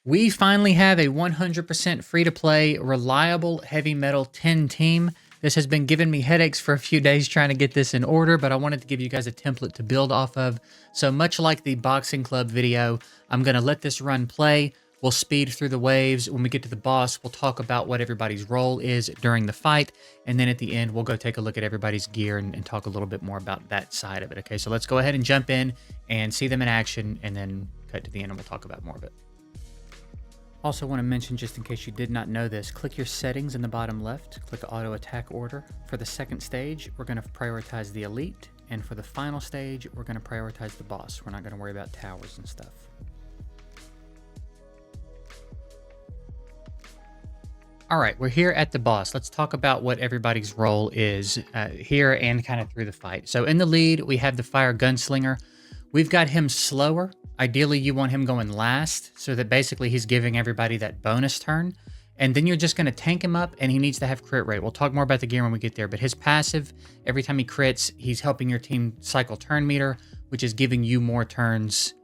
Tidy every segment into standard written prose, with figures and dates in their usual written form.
We finally have a 100% free-to-play, reliable heavy metal 10 team. This has been giving me headaches for a few days trying to get this in order, but I wanted to give you guys a template to build off of. So much like the boxing club video, I'm going to let this run play. We'll speed through the waves. When we get to the boss, we'll talk about what everybody's role is during the fight. And then at the end, we'll go take a look at everybody's gear and talk a little bit more about that side of it. Okay, so let's go ahead and jump in and see them in action and then cut to the end and we'll talk about more of it. Also want to mention, just in case you did not know this, click your settings in the bottom left, click auto attack order. For the second stage, we're going to prioritize the elite, and for the final stage, we're going to prioritize the boss. We're not going to worry about towers and stuff. All right, we're here at the boss. Let's talk about what everybody's role is here and kind of through the fight. So in the lead, we have the Fire Gunslinger. We've got him slower. Ideally, you want him going last so that basically he's giving everybody that bonus turn. And then you're just going to tank him up and he needs to have crit rate. We'll talk more about the gear when we get there. But his passive, every time he crits, he's helping your team cycle turn meter, which is giving you more turns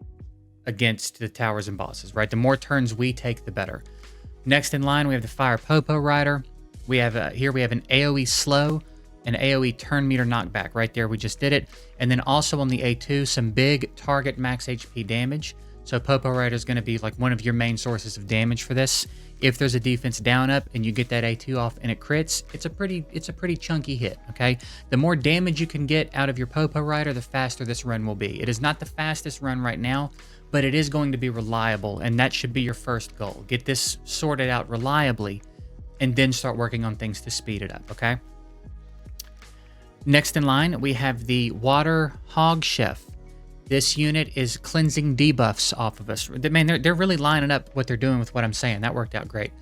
against the towers and bosses, right? The more turns we take, the better. Next in line, we have the Fire Popo Rider. We have here we have an AoE slow, an AoE turn meter knockback. Right there, we just did it. And then also on the A2, some big target max HP damage. So Popo Rider is going to be like one of your main sources of damage for this. If there's a defense down up and you get that A2 off and it crits, it's a pretty chunky hit, okay? The more damage you can get out of your Popo Rider, the faster this run will be. It is not the fastest run right now, but it is going to be reliable, and that should be your first goal. Get this sorted out reliably, and then start working on things to speed it up, okay? Next in line, we have the Water Hog Chef. This unit is cleansing debuffs off of us. Man, they're really lining up what they're doing with what I'm saying. That worked out great.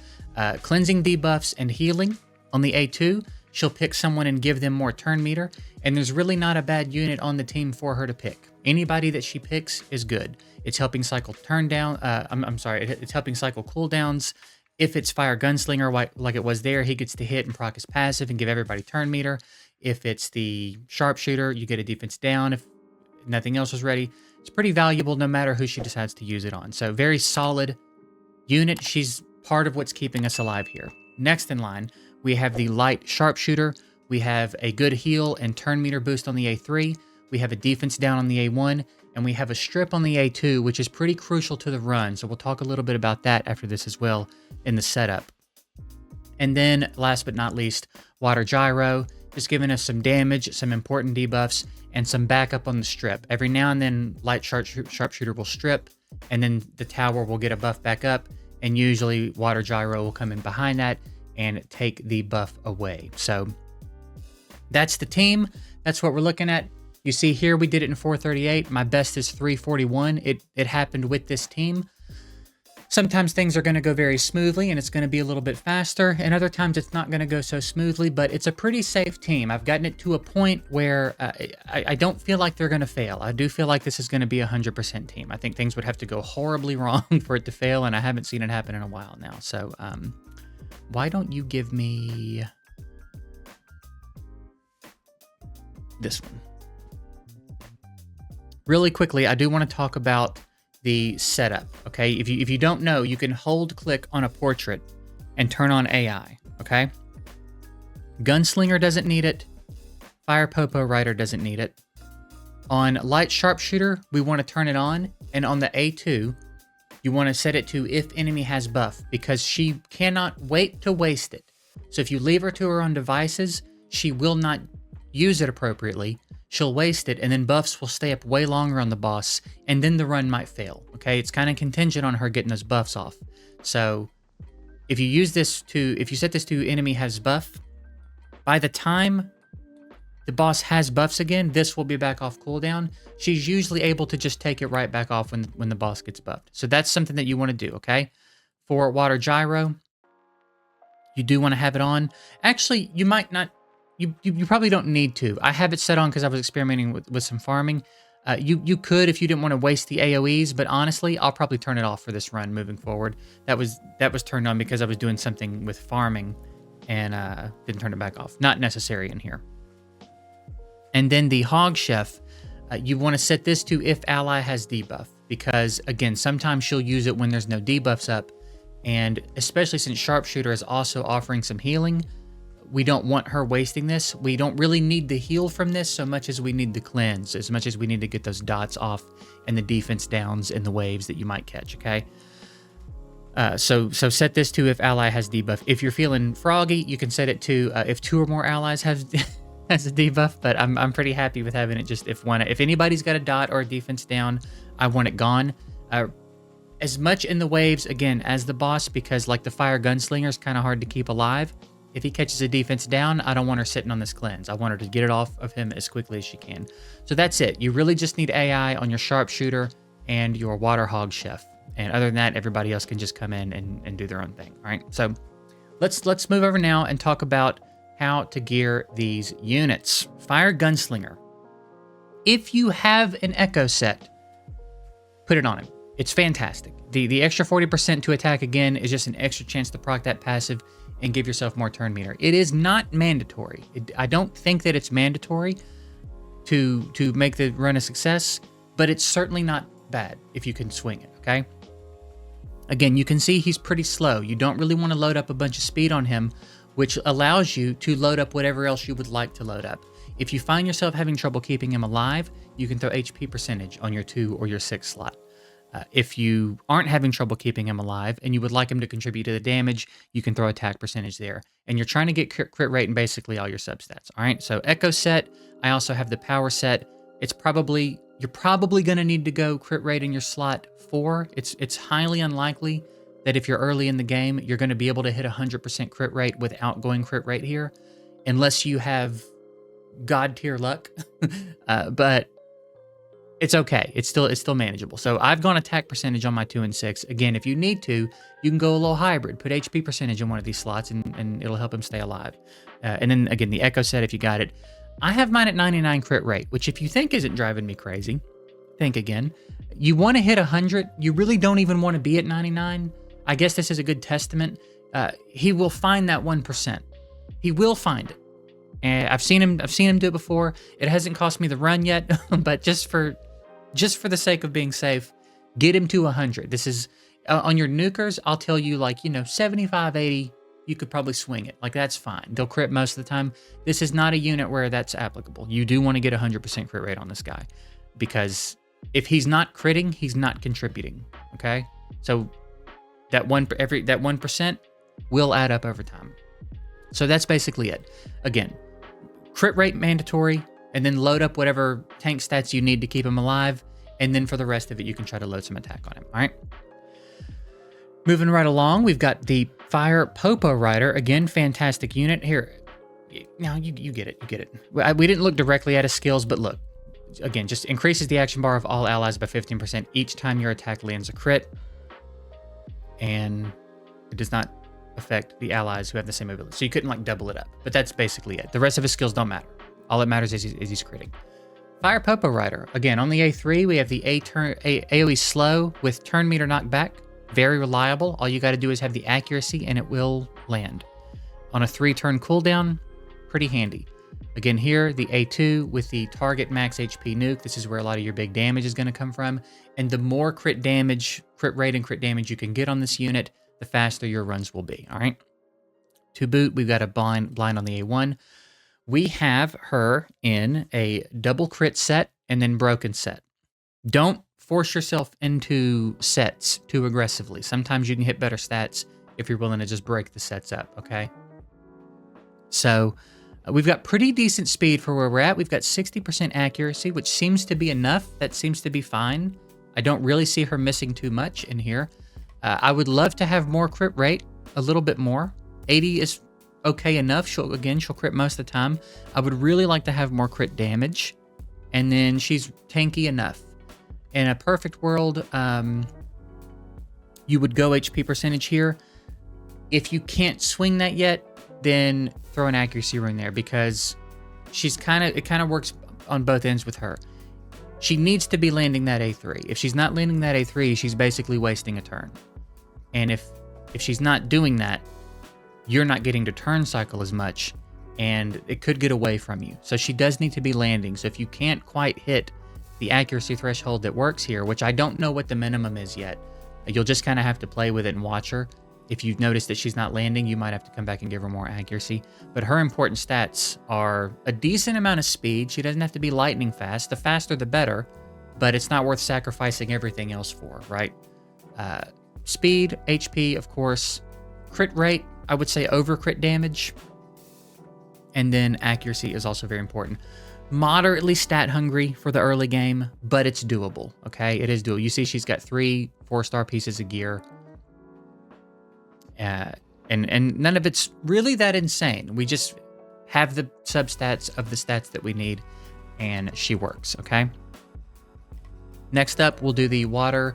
Cleansing debuffs and healing on the A2. She'll pick someone and give them more turn meter, and there's really not a bad unit on the team for her to pick. Anybody that she picks is good. It's helping cycle turn down. It's helping cycle cooldowns. If it's Fire Gunslinger, like it was there, he gets to hit and proc his passive and give everybody turn meter. If it's the Sharpshooter, you get a defense down if nothing else is ready. It's pretty valuable no matter who she decides to use it on. So very solid unit. She's part of what's keeping us alive here. Next in line, we have the Light Sharpshooter. We have a good heal and turn meter boost on the A3. We have a defense down on the A1, and we have a strip on the A2, which is pretty crucial to the run. So we'll talk a little bit about that after this as well in the setup. And then last but not least, Water Gyro, just giving us some damage, some important debuffs, and some backup on the strip. Every now and then, Light Sharpshooter will strip, and then the tower will get a buff back up, and usually Water Gyro will come in behind that and take the buff away. So that's the team. That's what we're looking at. You see here, we did it in 438. My best is 341. It happened with this team. Sometimes things are going to go very smoothly and it's going to be a little bit faster, and other times it's not going to go so smoothly, but it's a pretty safe team. I've gotten it to a point where I don't feel like they're going to fail. I do feel like this is going to be a 100% team. I think things would have to go horribly wrong for it to fail, and I haven't seen it happen in a while now. So why don't you give me this one? Really quickly, I do want to talk about the setup, okay? If you don't know, you can hold click on a portrait and turn on AI, okay? Gunslinger doesn't need it. Fire Popo Rider doesn't need it. On Light Sharpshooter, we want to turn it on, and on the A2, you want to set it to if enemy has buff, because she cannot wait to waste it. So if you leave her to her own devices, she will not use it appropriately. She'll waste it, and then buffs will stay up way longer on the boss, and then the run might fail, okay? It's kind of contingent on her getting those buffs off. So if you set this to enemy has buff, by the time the boss has buffs again, this will be back off cooldown. She's usually able to just take it right back off when the boss gets buffed. So that's something that you want to do, okay? For Water Gyro, you do want to have it on. Actually, you might not. You probably don't need to. I have it set on because I was experimenting with some farming. You could if you didn't want to waste the AoEs, but honestly, I'll probably turn it off for this run moving forward. That was turned on because I was doing something with farming and didn't turn it back off. Not necessary in here. And then the Hog Chef, you want to set this to if ally has debuff. because, again, sometimes she'll use it when there's no debuffs up, and especially since Sharpshooter is also offering some healing, we don't want her wasting this. We don't really need the heal from this so much as we need the cleanse, as much as we need to get those dots off and the defense downs and the waves that you might catch, okay? So set this to if ally has debuff. If you're feeling froggy, you can set it to if 2 or more allies have has a debuff, but I'm pretty happy with having it just if one. If anybody's got a dot or a defense down, I want it gone. As much in the waves, again, as the boss, because like the Fire Gunslinger is kind of hard to keep alive. If he catches a defense down, I don't want her sitting on this cleanse. I want her to get it off of him as quickly as she can. So that's it. You really just need AI on your Sharpshooter and your Water Hog Chef. And other than that, everybody else can just come in and do their own thing. All right. So let's move over now and talk about how to gear these units. Fire Gunslinger. If you have an Echo set, put it on him. It's fantastic. The extra 40% to attack again is just an extra chance to proc that passive and give yourself more turn meter. It is not mandatory. I don't think that it's mandatory to make the run a success, but it's certainly not bad if you can swing it, okay? Again, you can see he's pretty slow. You don't really want to load up a bunch of speed on him, which allows you to load up whatever else you would like to load up. If you find yourself having trouble keeping him alive, you can throw HP percentage on your 2 or your 6 slot. If you aren't having trouble keeping him alive and you would like him to contribute to the damage, you can throw attack percentage there. And you're trying to get crit rate in basically all your substats. All right, so Echo set. I also have the power set. You're probably going to need to go crit rate in your slot 4. It's highly unlikely that if you're early in the game, you're going to be able to hit 100% crit rate without going crit rate here, unless you have god tier luck. But it's okay. It's still manageable. So I've gone attack percentage on my 2 and 6. Again, if you need to, you can go a little hybrid. Put HP percentage in one of these slots, and it'll help him stay alive. And then again, the Echo set, if you got it. I have mine at 99 crit rate, which if you think isn't driving me crazy, think again. You want to hit 100. You really don't even want to be at 99. I guess this is a good testament. He will find that 1%. He will find it. And I've seen him do it before. It hasn't cost me the run yet, but just for the sake of being safe, get him to 100. This is on your nukers. I'll tell you, 75, 80. You could probably swing it. That's fine. They'll crit most of the time. This is not a unit where that's applicable. You do want to get 100% crit rate on this guy, because if he's not critting, he's not contributing. Okay, so that 1% will add up over time. So that's basically it. Again, crit rate mandatory, and then load up whatever tank stats you need to keep him alive, and then for the rest of it, you can try to load some attack on him. All right. Moving right along, we've got the Fire Popo Rider. Again, fantastic unit. Here, now you get it. You get it. We didn't look directly at his skills, but look. Again, just increases the action bar of all allies by 15% each time your attack lands a crit. And it does not affect the allies who have the same ability. So you couldn't double it up. But that's basically it. The rest of his skills don't matter. All that matters is he's critting. Fire Popo Rider. Again, on the A3, we have the AoE slow with turn meter knockback. Very reliable. All you got to do is have the accuracy and it will land. On a 3-turn cooldown, pretty handy. Again here, the A2 with the target max HP nuke. This is where a lot of your big damage is going to come from. And the more crit rate and crit damage you can get on this unit, the faster your runs will be. All right. To boot, we've got a blind on the A1. We have her in a double crit set and then broken set. Don't force yourself into sets too aggressively. Sometimes you can hit better stats if you're willing to just break the sets up, okay? So we've got pretty decent speed for where we're at. We've got 60% accuracy, which seems to be enough. That seems to be fine. I don't really see her missing too much in here. I would love to have more crit rate, a little bit more. 80 is okay enough. She'll crit most of the time. I would really like to have more crit damage. And then she's tanky enough. In a perfect world, you would go HP percentage here. If you can't swing that yet, then throw an accuracy rune there, because it kind of works on both ends with her. She needs to be landing that A3. If she's not landing that A3, she's basically wasting a turn. And if she's not doing that, you're not getting to turn cycle as much, and it could get away from you. So she does need to be landing. So if you can't quite hit the accuracy threshold that works here, which I don't know what the minimum is yet. You'll just kind of have to play with it and watch her. If you notice that she's not landing, you might have to come back and give her more accuracy. But her important stats are a decent amount of speed. She doesn't have to be lightning fast. The faster, the better. But it's not worth sacrificing everything else for, right? Speed, HP, of course. Crit rate, I would say over crit damage. And then accuracy is also very important. Moderately stat hungry for the early game, but it's doable, okay? It is doable. You see she's got 3 4-star pieces of gear. And none of it's really that insane. We just have the substats of the stats that we need, and she works, okay? Next up, we'll do the water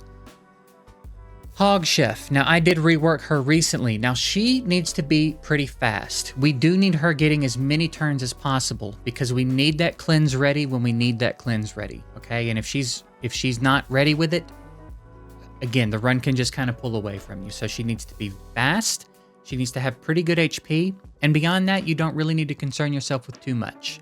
Hog Chef. Now, I did rework her recently. Now, she needs to be pretty fast. We do need her getting as many turns as possible because we need that cleanse ready when we need that cleanse ready, okay? And if she's not ready with it, again, the run can just kind of pull away from you. So she needs to be fast. She needs to have pretty good HP. And beyond that, you don't really need to concern yourself with too much.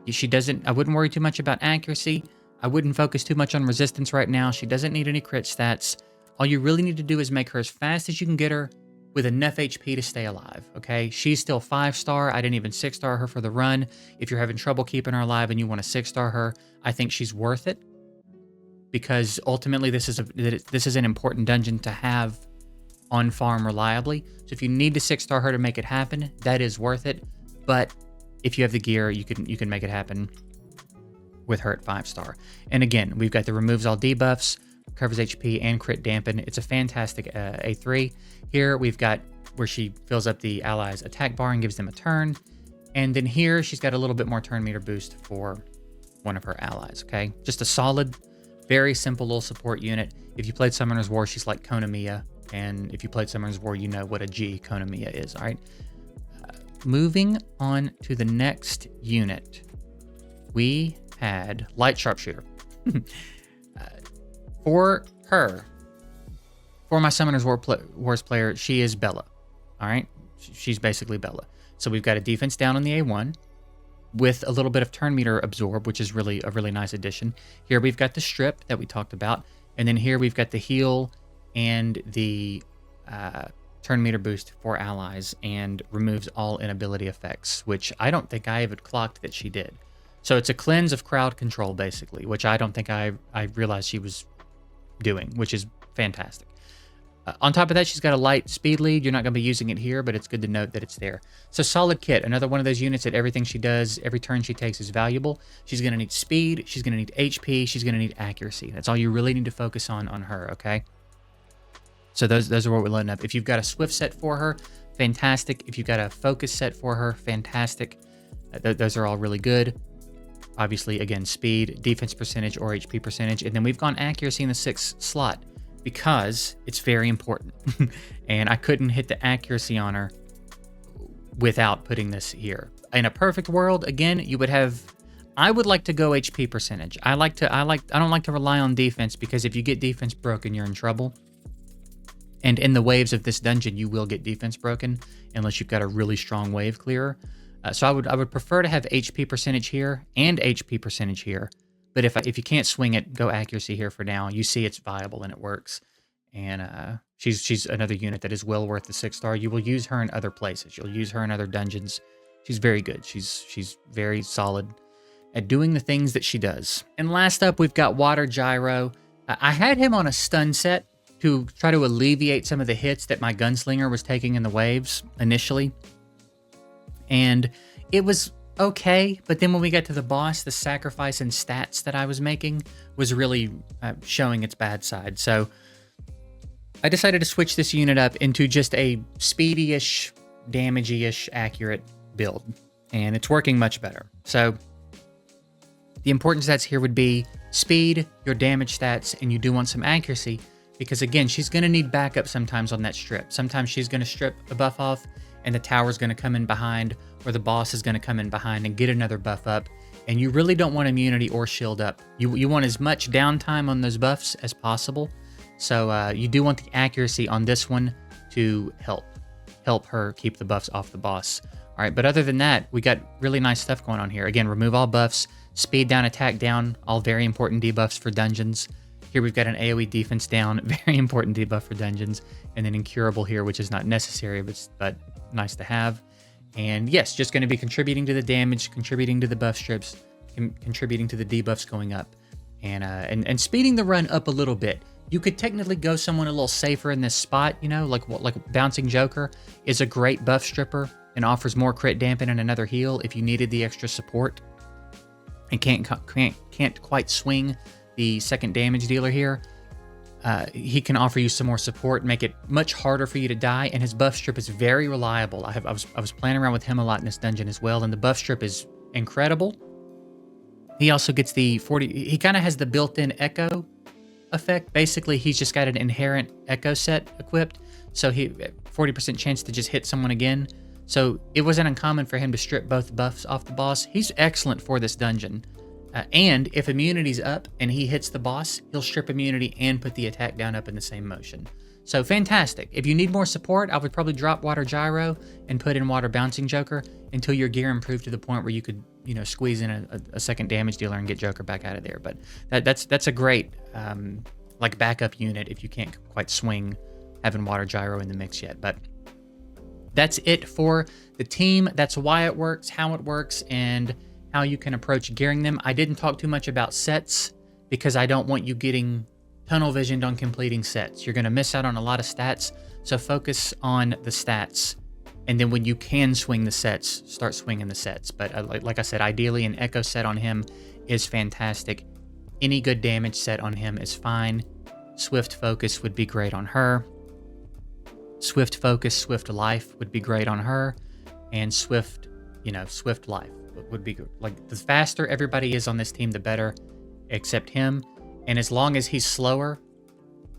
I wouldn't worry too much about accuracy. I wouldn't focus too much on resistance right now. She doesn't need any crit stats. All you really need to do is make her as fast as you can get her with enough HP to stay alive, okay? She's still 5-star. I didn't even 6-star her for the run. If you're having trouble keeping her alive and you want to 6-star her, I think she's worth it. Because ultimately this is an important dungeon to have on farm reliably. So if you need to 6-star her to make it happen, that is worth it. But if you have the gear, you can make it happen with her at 5-star. And again, we've got the removes all debuffs, covers HP, and crit dampen. It's a fantastic A3. Here we've got where she fills up the allies' attack bar and gives them a turn. And then here she's got a little bit more turn meter boost for one of her allies, okay? Just a solid, very simple little support unit. If you played Summoner's War, she's like Konamiya. And if you played Summoner's War, you know what a G Konamiya is, all right? Moving on to the next unit, we had Light Sharpshooter. For her, for my Summoner's Wars player, she is Bella, all right? She's basically Bella. So we've got a defense down on the A1 with a little bit of turn meter absorb, which is really a really nice addition. Here we've got the strip that we talked about. And then here we've got the heal and the turn meter boost for allies and removes all inability effects, which I don't think I even clocked that she did. So it's a cleanse of crowd control, basically, which I don't think I realized she was doing, which is fantastic. On top of that, she's got a light speed lead. You're not going to be using it here, but it's good to note that it's there. So solid kit, another one of those units that everything she does, every turn she takes is valuable. She's going to need speed. She's going to need HP. She's going to need accuracy. That's all you really need to focus on her, okay? So those are what we're loading up. If you've got a swift set for her, fantastic. If you've got a focus set for her, fantastic. Those are all really good. Obviously, again, speed, defense percentage, or HP percentage. And then we've gone accuracy in the 6th slot because it's very important. And I couldn't hit the accuracy on her without putting this here. In a perfect world, again, you would have... I would like to go HP percentage. I don't like to rely on defense because if you get defense broken, you're in trouble. And in the waves of this dungeon, you will get defense broken unless you've got a really strong wave clearer. So I would prefer to have HP percentage here and HP percentage here. But if you can't swing it, go accuracy here for now. You see it's viable and it works. And she's another unit that is well worth the 6-star. You will use her in other places. You'll use her in other dungeons. She's very good. She's very solid at doing the things that she does. And last up, we've got Water Gyro. I had him on a stun set to try to alleviate some of the hits that my Gunslinger was taking in the waves initially. And it was okay, but then when we got to the boss, the sacrifice and stats that I was making was really showing its bad side. So I decided to switch this unit up into just a speedy-ish, damagey-ish, accurate build. And it's working much better. So the important stats here would be speed, your damage stats, and you do want some accuracy. Because again, she's going to need backup sometimes on that strip. Sometimes she's going to strip a buff off and the tower's going to come in behind, or the boss is going to come in behind and get another buff up. And you really don't want immunity or shield up. You want as much downtime on those buffs as possible. So you do want the accuracy on this one to help her keep the buffs off the boss. All right, but other than that, we got really nice stuff going on here. Again, remove all buffs, speed down, attack down, all very important debuffs for dungeons. Here we've got an AoE defense down, very important debuff for dungeons, and then incurable here, which is not necessary, but nice to have. And yes, just going to be contributing to the damage, contributing to the buff strips, contributing to the debuffs going up, and speeding the run up a little bit. You could technically go someone a little safer in this spot, you know, like Bouncing Joker is a great buff stripper and offers more crit dampen and another heal if you needed the extra support and can't quite swing the second damage dealer here. He can offer you some more support, make it much harder for you to die, and his buff strip is very reliable. I was playing around with him a lot in this dungeon as well, and the buff strip is incredible. He also gets the 40. He kind of has the built-in echo effect. Basically, he's just got an inherent echo set equipped, so he 40% chance to just hit someone again. So it wasn't uncommon for him to strip both buffs off the boss. He's excellent for this dungeon. And if immunity's up and he hits the boss, he'll strip immunity and put the attack down up in the same motion. So fantastic. If you need more support, I would probably drop Water Gyro and put in Water Bouncing Joker until your gear improved to the point where you could, you know, squeeze in a second damage dealer and get Joker back out of there. But that's a great like backup unit if you can't quite swing having Water Gyro in the mix yet. But that's it for the team. That's why it works, how it works, and how you can approach gearing them. I didn't talk too much about sets because I don't want you getting tunnel visioned on completing sets. You're going to miss out on a lot of stats, so focus on the stats. And then when you can swing the sets, start swinging the sets. But like I said, ideally an Echo set on him is fantastic. Any good damage set on him is fine. Swift Focus would be great on her. Swift Focus, Swift Life would be great on her. And Swift Life would be good. Like, the faster everybody is on this team, the better, except him. And as long as he's slower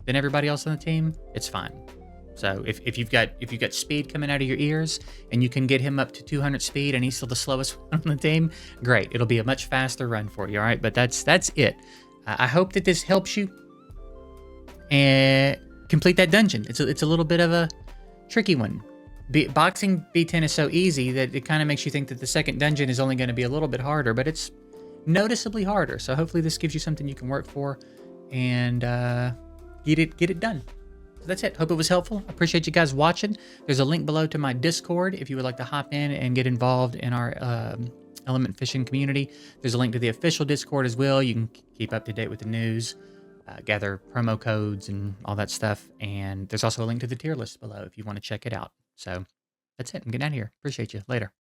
than everybody else on the team, it's fine. So if you've got speed coming out of your ears and you can get him up to 200 speed and he's still the slowest one on the team, great. It'll be a much faster run for you, all right? But that's it. I hope that this helps you and complete that dungeon. It's a little bit of a tricky one. Boxing B10 is so easy that it kind of makes you think that the second dungeon is only going to be a little bit harder, but it's noticeably harder. So hopefully this gives you something you can work for and get it done. So that's it. Hope it was helpful. I appreciate you guys watching. There's a link below to my Discord if you would like to hop in and get involved in our Element Fission community. There's a link to the official Discord as well. You can keep up to date with the news, gather promo codes and all that stuff. And there's also a link to the tier list below if you want to check it out. So that's it. I'm getting out of here. Appreciate you. Later.